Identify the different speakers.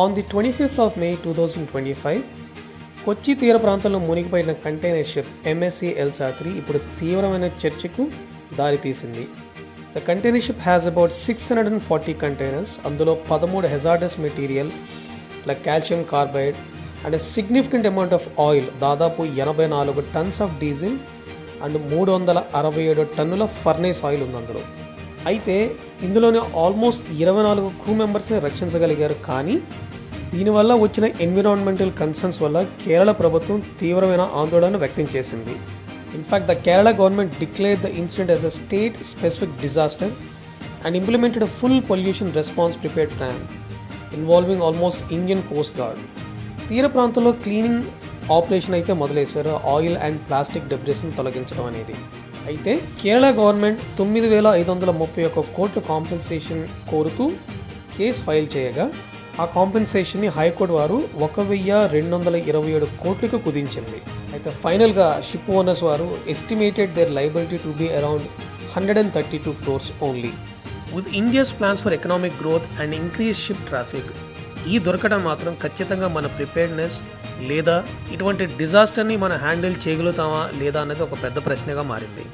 Speaker 1: On the 25th of May 2025, కొచ్చి తీర ప్రాంతంలో మునిగిపోయిన container ship MSC Elsa III ఇప్పుడు తీవ్రమైన చర్చకు దారితీసింది. The container ship has about 640 containers. అందులో 13 hazardous material like calcium carbide and a significant amount of oil, దాదాపు 84 tons of diesel and 367 టన్నుల ఫర్నేస్ ఆయిల్ ఉంది అందులో. అయితే ఇందులోనే ఆల్మోస్ట్ 24 క్రూ మెంబర్స్ని రక్షించగలిగారు. కానీ దీనివల్ల వచ్చిన ఎన్విరాన్మెంటల్ కన్సర్న్స్ వల్ల కేరళ ప్రభుత్వం తీవ్రమైన ఆందోళన వ్యక్తం చేసింది. In fact the Kerala government declared the incident as a state specific disaster and implemented a full pollution response prepared plan involving almost Indian coast guard. తీర ప్రాంతంలో క్లీనింగ్ ఆపరేషన్ అయితే మొదలైశారు, ఆయిల్ అండ్ ప్లాస్టిక్ డెబ్రిస్ని తొలగించడం అనేది. అయితే కేరళ గవర్నమెంట్ 9,531 కోట్ల కాంపెన్సేషన్ కోరుతూ case file చేయగా ఆ కాంపెన్సేషన్ని హైకోర్టు వారు 1,227 కోట్లకు కుదించింది. అయితే ఫైనల్గా షిప్ ఓనర్స్ వారు estimated their liability to be around 132 crores ఓన్లీ. With India's plans for economic growth and increase ship traffic, ఈ దొరకడం మాత్రం ఖచ్చితంగా మన ప్రిపేర్డ్నెస్ లేదా ఇటువంటి డిజాస్టర్ని మనం హ్యాండిల్ చేయగలుగుతామా లేదా అనేది ఒక పెద్ద ప్రశ్నగా మారింది.